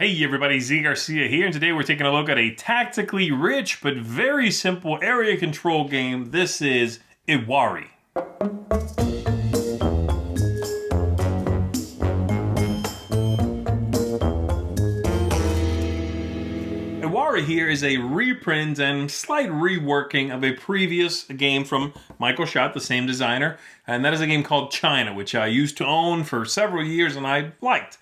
Hey everybody, Zee Garcia here, and today we're taking a look at a tactically rich but very simple area control game. This is Iwari. Iwari here is a reprint and slight reworking of a previous game from Michael Schacht, the same designer, and that is a game called China, which I used to own for several years and I liked.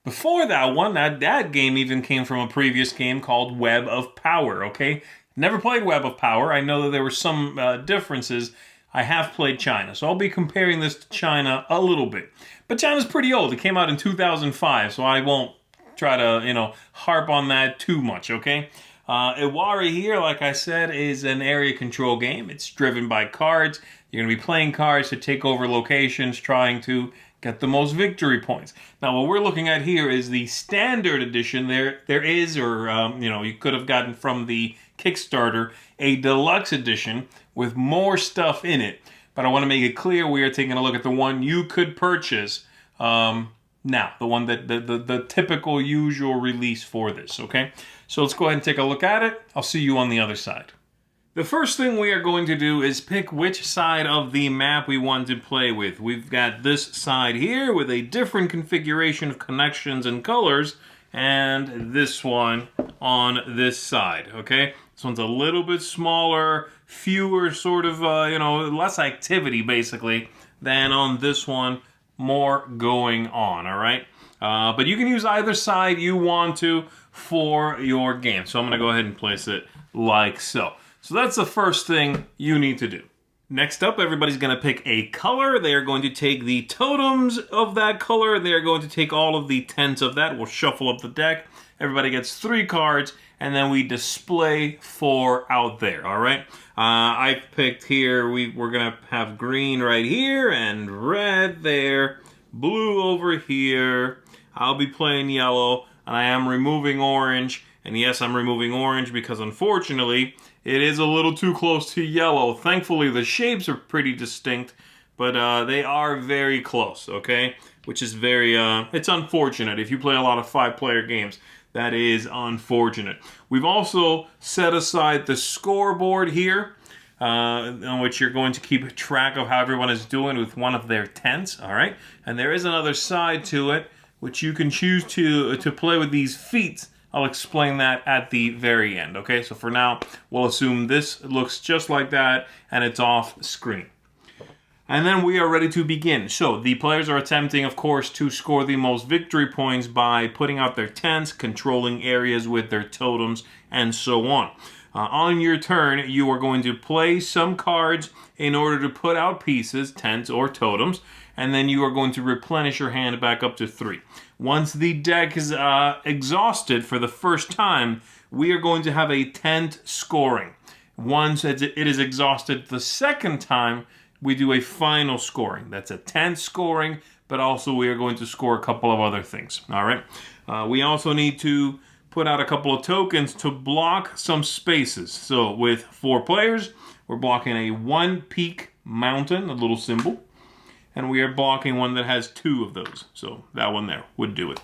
Before that one, that game even came from a previous game called Web of Power, okay? Never played Web of Power. I know that there were some differences. I have played China, so I'll be comparing this to China a little bit. But China's pretty old. It came out in 2005, so I won't try to, harp on that too much, okay? Iwari here, like I said, is an area control game. It's driven by cards. You're going to be playing cards to take over locations, trying to get the most victory points. Now, what we're looking at here is the standard edition. There is, or you could have gotten from the Kickstarter, a deluxe edition with more stuff in it. But I want to make it clear we are taking a look at the one you could purchase now, the one that the typical usual release for this. Okay, so let's go ahead and take a look at it. I'll see you on the other side. The first thing we are going to do is pick which side of the map we want to play with. We've got this side here with a different configuration of connections and colors, and this one on this side, okay? This one's a little bit smaller, fewer sort of, less activity basically than on this one, more going on, all right? But you can use either side you want to for your game. So I'm going to go ahead and place it like so. So that's the first thing you need to do. Next up, everybody's going to pick a color. They are going to take the totems of that color. They are going to take all of the tents of that. We'll shuffle up the deck. Everybody gets 3 cards, and then we display 4 out there, all right? I've picked here, we're going to have green right here and red there, blue over here. I'll be playing yellow, and I am removing orange. And yes, I'm removing orange because unfortunately, it is a little too close to yellow. Thankfully, the shapes are pretty distinct, but they are very close, okay? Which is very, it's unfortunate. If you play a lot of 5-player games, that is unfortunate. We've also set aside the scoreboard here, on which you're going to keep track of how everyone is doing with one of their tents, all right? And there is another side to it, which you can choose to play with these feats. I'll explain that at the very end, okay? So for now, we'll assume this looks just like that, and it's off screen. And then we are ready to begin. So the players are attempting, of course, to score the most victory points by putting out their tents, controlling areas with their totems, and so on. On your turn, you are going to play some cards in order to put out pieces, tents or totems, and then you are going to replenish your hand back up to 3. Once the deck is exhausted for the first time, we are going to have a tent scoring. Once it is exhausted the second time, we do a final scoring. That's a tent scoring, but also we are going to score a couple of other things. All right. We also need to put out a couple of tokens to block some spaces. So with 4 players, we're blocking a 1 peak mountain, a little symbol. And we are blocking one that has 2 of those. So that one there would do it.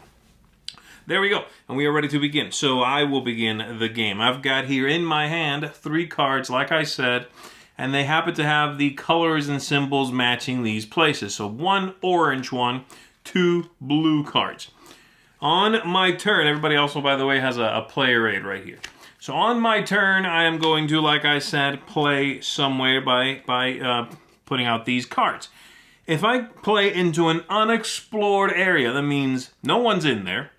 There we go. And we are ready to begin. So I will begin the game. I've got here in my hand 3 cards, like I said. And they happen to have the colors and symbols matching these places. So 1 orange one, 2 blue cards. On my turn, everybody also, by the way, has a player aid right here. So on my turn, I am going to, like I said, play somewhere by putting out these cards. If I play into an unexplored area, that means no one's in there,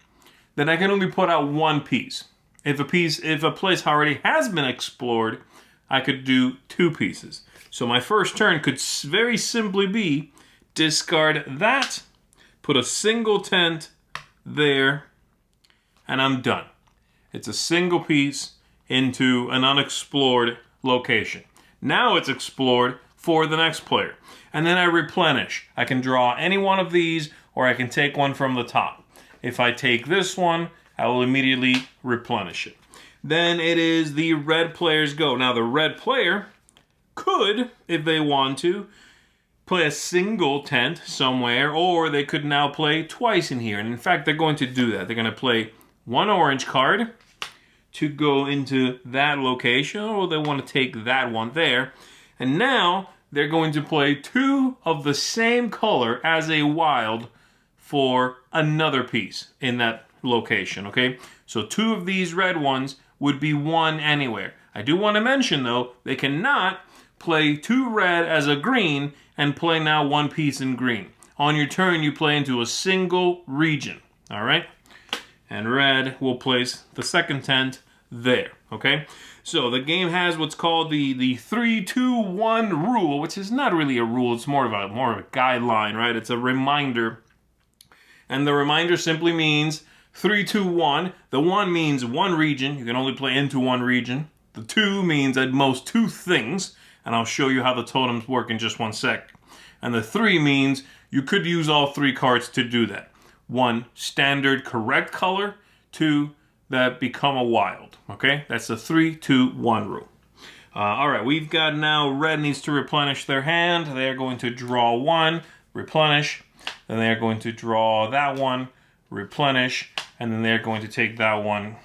then I can only put out 1 piece. If a place already has been explored, I could do 2 pieces. So my first turn could very simply be discard that, put a single tent there, and I'm done. It's a single piece into an unexplored location. Now it's explored for the next player. And then I replenish. I can draw any one of these, or I can take one from the top. If I take this one, I will immediately replenish it. Then it is the red player's go. Now the red player could, if they want to, play a single tent somewhere, or they could now play twice in here. And in fact, they're going to do that. They're going to play one orange card to go into that location, or they want to take that one there. And now they're going to play 2 of the same color as a wild for another piece in that location, okay? So 2 of these red ones would be 1 anywhere. I do want to mention, though, they cannot play 2 red as a green and play now 1 piece in green. On your turn, you play into a single region, all right? And red will place the second tent there, okay? So the game has what's called the 3-2-1 rule, which is not really a rule. It's more of a guideline, right? It's a reminder. And the reminder simply means 3-2-1. The 1 means 1 region. You can only play into 1 region. The 2 means at most 2 things. And I'll show you how the totems work in just 1 sec. And the 3 means you could use all 3 cards to do that. 1, standard correct color. 2, that become a wild. Okay? That's the 3-2-1 rule. All right, we've got now red needs to replenish their hand. They're going to draw 1, replenish. Then they're going to draw that one, replenish. And then they're going to take that one,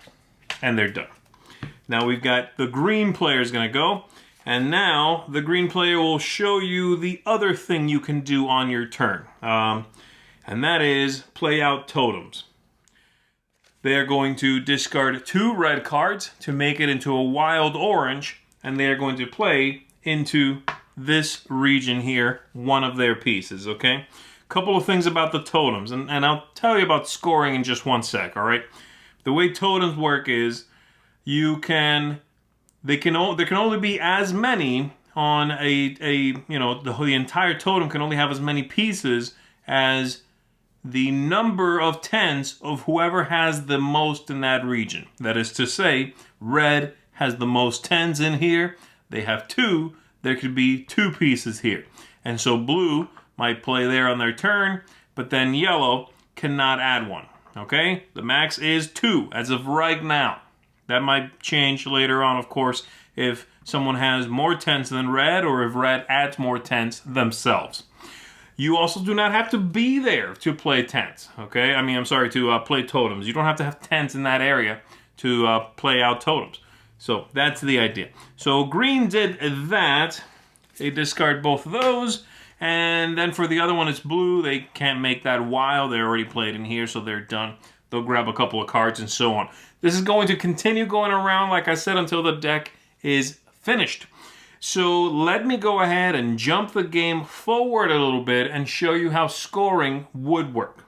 and they're done. Now we've got the green player is going to go. And now the green player will show you the other thing you can do on your turn. And that is play out totems. They are going to discard 2 red cards to make it into a wild orange. And they are going to play into this region here, 1 of their pieces, okay? Couple of things about the totems. And I'll tell you about scoring in just 1 sec, all right? The way totems work is there can only be as many on the entire totem can only have as many pieces as the number of tents of whoever has the most in that region. That is to say, red has the most tens in here. They have 2. There could be 2 pieces here. And so blue might play there on their turn, but then yellow cannot add 1. Okay? The max is 2 as of right now. That might change later on, of course, if someone has more tents than red or if red adds more tents themselves. You also do not have to be there to play tents, okay? To play totems. You don't have to have tents in that area to play out totems. So that's the idea. So green did that. They discard both of those. And then for the other one, it's blue. They can't make that wild. They already played in here, so they're done. They'll grab a couple of cards and so on. This is going to continue going around, like I said, until the deck is finished. So let me go ahead and jump the game forward a little bit and show you how scoring would work.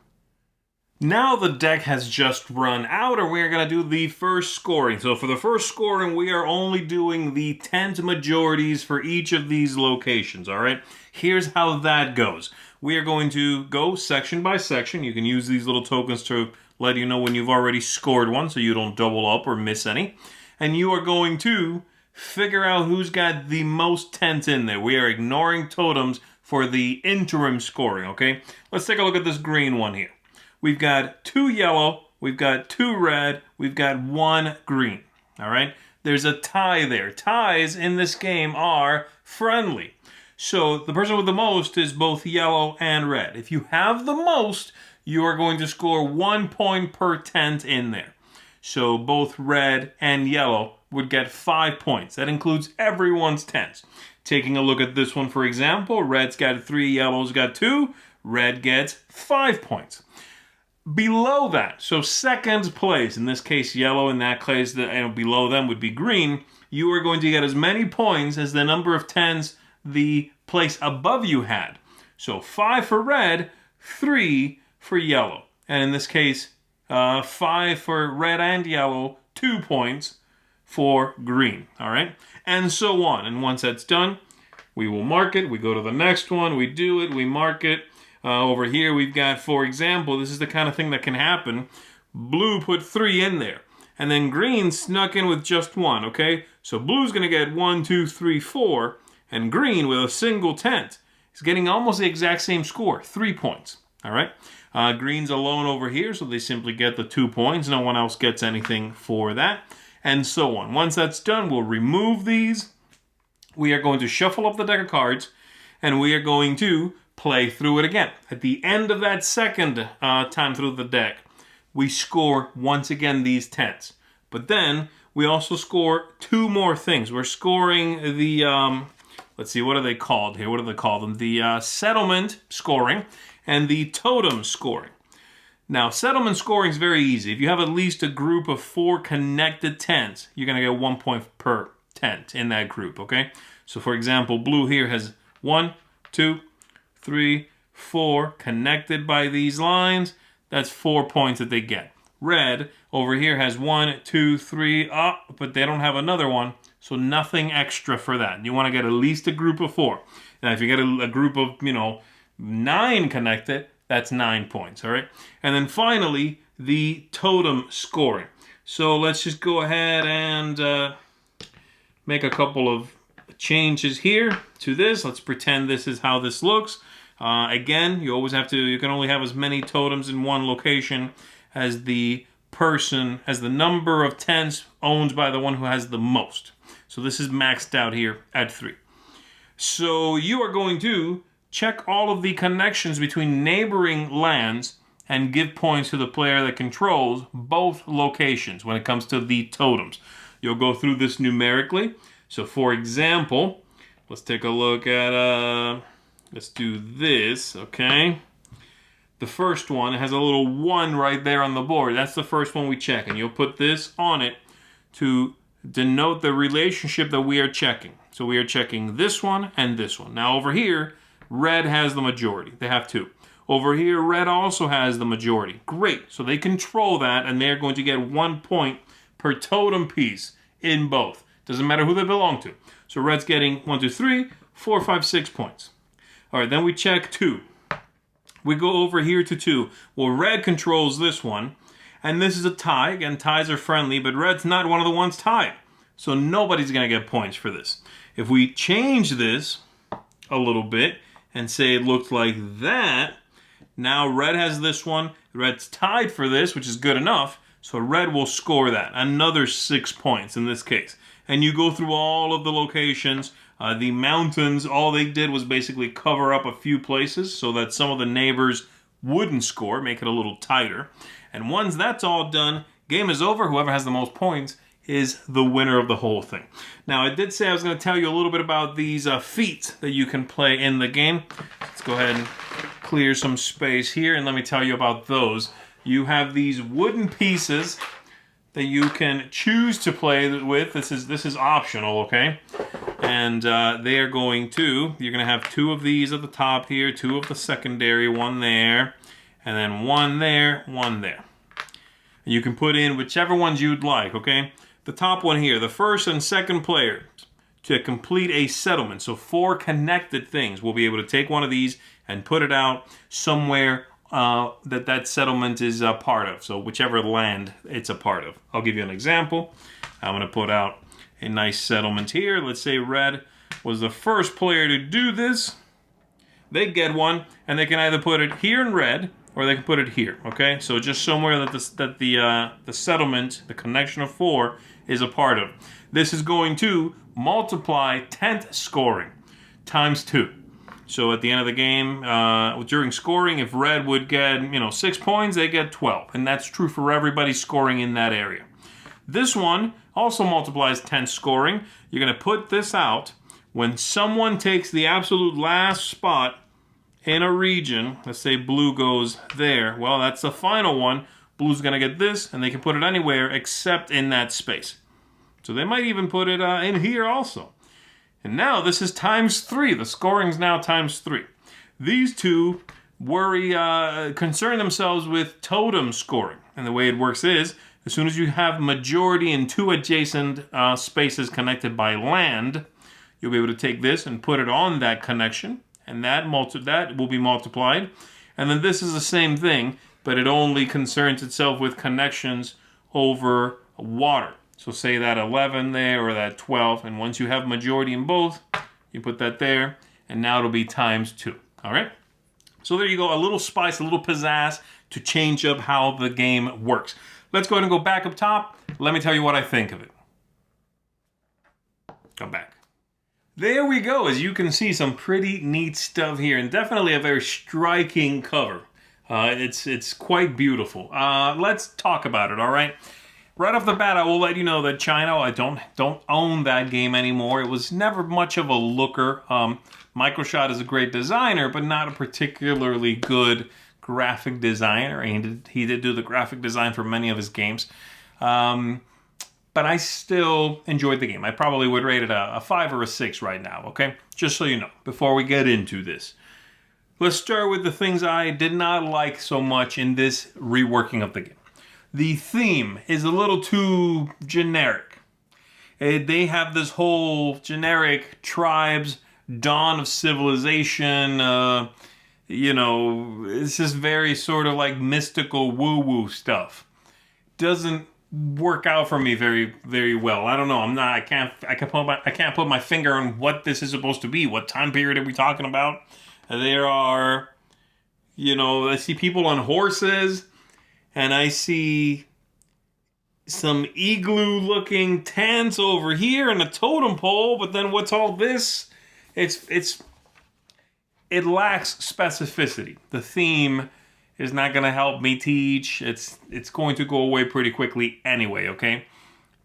Now the deck has just run out, and we're going to do the first scoring. So for the first scoring, we are only doing the tent majorities for each of these locations, all right? Here's how that goes. We are going to go section by section. You can use these little tokens to let you know when you've already scored one so you don't double up or miss any. And you are going to figure out who's got the most tents in there. We are ignoring totems for the interim scoring, okay? Let's take a look at this green one here. We've got 2 yellow, we've got 2 red, we've got 1 green, all right? There's a tie there. Ties in this game are friendly. So the person with the most is both yellow and red. If you have the most, you are going to score 1 point per tent in there. So both red and yellow would get 5 points. That includes everyone's tents. Taking a look at this one, for example, red's got 3, yellow's got 2. Red gets 5 points. Below that, so second place, in this case yellow, in that case below them would be green, you are going to get as many points as the number of tens the place above you had. So 5 for red, 3 for yellow. And in this case, 5 for red and yellow, 2 points for green, all right? And so on. And once that's done, we will mark it. We go to the next one. We do it. We mark it. Over here, we've got, for example, this is the kind of thing that can happen. Blue put 3 in there. And then green snuck in with just 1, okay? So blue's going to get 1, 2, 3, 4. And green, with a single tent, is getting almost the exact same score, 3 points, all right? Green's alone over here, so they simply get the 2 points. No one else gets anything for that. And so on. Once that's done, we'll remove these. We are going to shuffle up the deck of cards, and we are going to play through it again. At the end of that second time through the deck, we score once again these 10s. But then we also score 2 more things. We're scoring the, let's see, what are they called here? What do they call them? The settlement scoring and the totem scoring. Now, settlement scoring is very easy. If you have at least a group of 4 connected 10s, you're going to get 1 point per tent in that group, okay? So, for example, blue here has 1, 2, 3, 4 connected by these lines. That's 4 points that they get. Red over here has 1, 2, 3, but they don't have another one, so nothing extra for that. You want to get at least a group of 4. Now, if you get a group of, 9 connected, that's 9 points, all right? And then finally, the totem scoring. So let's just go ahead and make a couple of changes here to this. Let's pretend this is how this looks. Again, you can only have as many totems in one location as the number of 10s owned by the one who has the most. So this is maxed out here at 3. So you are going to check all of the connections between neighboring lands and give points to the player that controls both locations when it comes to the totems. You'll go through this numerically. So for example, let's take a look at, let's do this, okay? The first one has a little 1 right there on the board. That's the first one we check, and you'll put this on it to denote the relationship that we are checking. So we are checking this one and this one. Now over here, red has the majority. They have 2. Over here, red also has the majority. Great. So they control that, and they're going to get 1 point per totem piece in both. Doesn't matter who they belong to. So red's getting 1, 2, 3, 4, 5, 6 points. All right, then we check 2. We go over here to 2. Well, red controls this one, and this is a tie. Again, ties are friendly, but red's not one of the ones tied. So nobody's going to get points for this. If we change this a little bit and say it looked like that, now red has this one. Red's tied for this, which is good enough. So red will score that. Another 6 points in this case. And you go through all of the locations. The mountains, all they did was basically cover up a few places so that some of the neighbors wouldn't score, make it a little tighter. And once that's all done, game is over. Whoever has the most points is the winner of the whole thing. Now, I did say I was going to tell you a little bit about these feats that you can play in the game. Let's go ahead and clear some space here, and let me tell you about those. You have these wooden pieces that you can choose to play with. This is optional, okay? And you're going to have 2 of these at the top here, 2 of the secondary, 1 there, and then 1 there, 1 there. And you can put in whichever ones you'd like, okay? The top one here, the first and second player to complete a settlement. So 4 connected things. We'll be able to take one of these and put it out somewhere that settlement is a part of. So whichever land it's a part of. I'll give you an example. I'm going to put out a nice settlement here. Let's say red was the first player to do this. They get one, and they can either put it here in red, or they can put it here, okay? So just somewhere that the settlement, the connection of 4, is a part of. This is going to multiply 10th scoring times 2. So at the end of the game, during scoring, if red would get 6 points, they get 12. And that's true for everybody scoring in that area. This one also multiplies 10th scoring. You're going to put this out when someone takes the absolute last spot in a region. Let's say blue goes there. Well, that's the final one. Blue's going to get this, and they can put it anywhere except in that space. So they might even put it in here also. And now this is times 3. The scoring's now times 3. These two concern themselves with totem scoring. And the way it works is, as soon as you have majority in 2 adjacent spaces connected by land, you'll be able to take this and put it on that connection, and that will be multiplied. And then this is the same thing, but it only concerns itself with connections over water. So say that 11 there or that 12, and once you have majority in both, you put that there, and now it'll be times 2. All right? So there you go, a little spice, a little pizzazz to change up how the game works. Let's go ahead and go back up top. Let me tell you what I think of it. Come back. There we go. As you can see, some pretty neat stuff here, and definitely a very striking cover. It's quite beautiful. Let's talk about it, all right? Right off the bat, I will let you know that China, I don't own that game anymore. It was never much of a looker. Michael Schacht is a great designer, but not a particularly good graphic designer. He did do the graphic design for many of his games. But I still enjoyed the game. I probably would rate it a 5 or a 6 right now, okay? Just so you know, before we get into this. Let's start with the things I did not like so much in this reworking of the game. The theme is a little too generic. They have this whole generic tribes, dawn of civilization, it's just very sort of like mystical woo-woo stuff. Doesn't work out for me very, very well. I don't know. I can't put my finger on what this is supposed to be. What time period are we talking about? There are, I see people on horses, and I see some igloo-looking tents over here and a totem pole, but then what's all this? It lacks specificity. The theme is not going to help me teach. It's going to go away pretty quickly anyway, okay?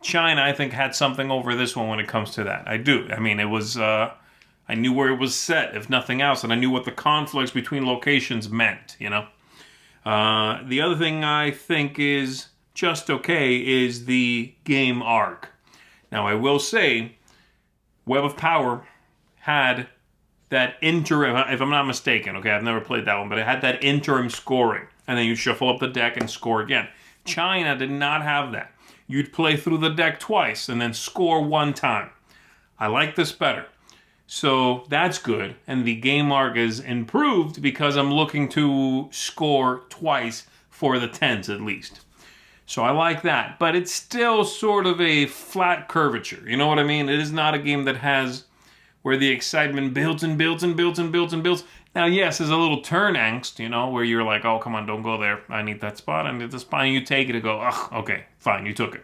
China, I think, had something over this one when it comes to that. I do. I mean, it was... I knew where it was set, if nothing else, and I knew what the conflicts between locations meant, The other thing I think is just okay is the game arc. Now, I will say, Web of Power had that interim, if I'm not mistaken, okay, I've never played that one, but it had that interim scoring, and then you shuffle up the deck and score again. China did not have that. You'd play through the deck twice and then score one time. I like this better. So that's good, and the game arc is improved because I'm looking to score twice for the 10s at least. So I like that, but it's still sort of a flat curvature. You know what I mean? It is not a game that has where the excitement builds and builds and builds and builds and builds. Now, yes, there's a little turn angst, where you're like, oh, come on, don't go there. I need that spot. I need the spot. And you take it and go, ugh, okay, fine, you took it.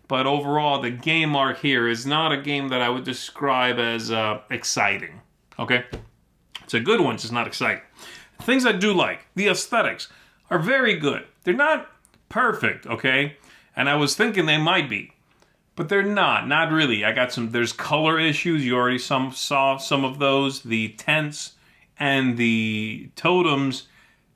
But overall, the game arc here is not a game that I would describe as exciting, okay? It's a good one, it's just not exciting. Things I do like, the aesthetics are very good. They're not perfect, okay? And I was thinking they might be, but they're not really. There's color issues, you already saw some of those. The tents and the totems,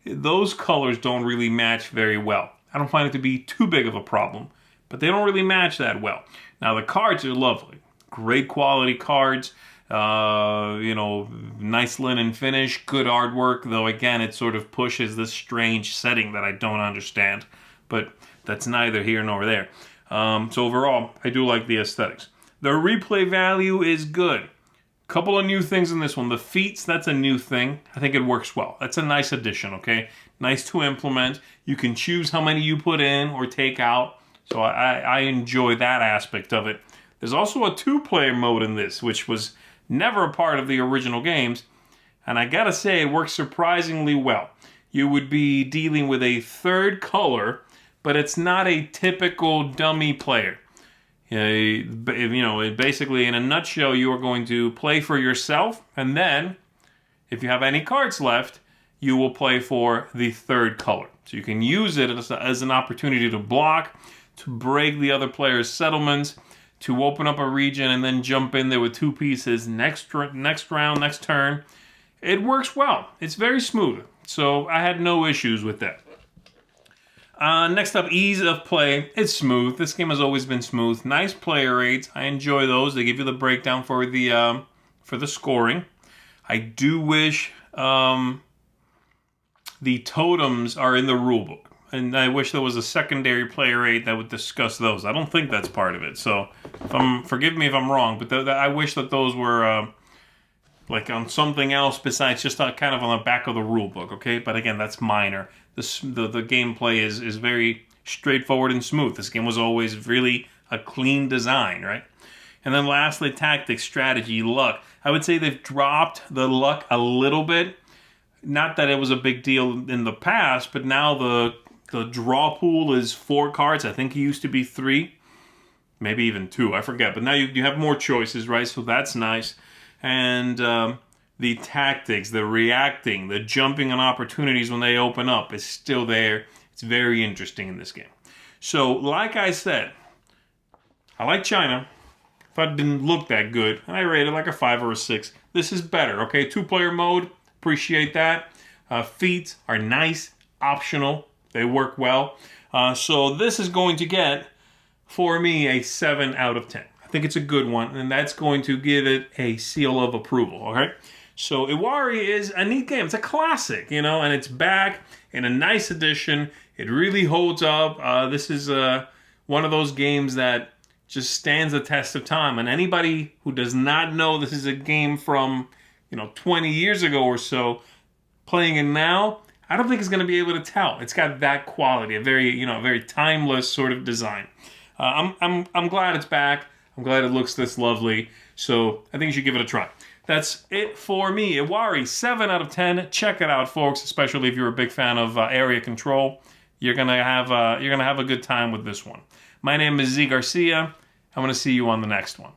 those colors don't really match very well. I don't find it to be too big of a problem. But they don't really match that well. Now, the cards are lovely. Great quality cards. Nice linen finish. Good artwork. Though, again, it sort of pushes this strange setting that I don't understand. But that's neither here nor there. So overall, I do like the aesthetics. The replay value is good. Couple of new things in this one. The feats, that's a new thing. I think it works well. That's a nice addition, okay? Nice to implement. You can choose how many you put in or take out. So I enjoy that aspect of it. There's also a 2-player mode in this, which was never a part of the original games. And I gotta say, it works surprisingly well. You would be dealing with a third color, but it's not a typical dummy player. Basically, in a nutshell, you are going to play for yourself, and then, if you have any cards left, you will play for the third color. So you can use it as an opportunity to block, to break the other player's settlements, to open up a region and then jump in there with 2 pieces next round, next turn. It works well. It's very smooth. So I had no issues with that. Next up, ease of play. It's smooth. This game has always been smooth. Nice player rates. I enjoy those. They give you the breakdown for the scoring. I do wish the totems are in the rulebook. And I wish there was a secondary player rate that would discuss those. I don't think that's part of it. So, forgive me if I'm wrong, but I wish that those were like on something else besides just kind of on the back of the rule book. Okay, but again, that's minor. The gameplay is very straightforward and smooth. This game was always really a clean design, right? And then lastly, tactics, strategy, luck. I would say they've dropped the luck a little bit. Not that it was a big deal in the past, but now the draw pool is 4 cards. I think it used to be 3, maybe even 2. I forget. But now you have more choices, right? So that's nice. And the tactics, the reacting, the jumping on opportunities when they open up is still there. It's very interesting in this game. So, like I said, I like China. Thought it didn't look that good, and I rated like a 5 or a 6. This is better, okay? 2-player mode, appreciate that. Feats are nice, optional. They work well. So this is going to get, for me, a 7 out of 10. I think it's a good one, and that's going to give it a seal of approval, okay? So Iwari is a neat game. It's a classic, you know, and it's back in a nice edition. It really holds up. This is one of those games that just stands the test of time. And anybody who does not know this is a game from, 20 years ago or so, playing it now, I don't think it's going to be able to tell. It's got that quality, a very timeless sort of design. I'm glad it's back. I'm glad it looks this lovely. So I think you should give it a try. That's it for me. Iwari, 7 out of 10. Check it out, folks. Especially if you're a big fan of area control, you're gonna have a good time with this one. My name is Zee Garcia. I'm gonna see you on the next one.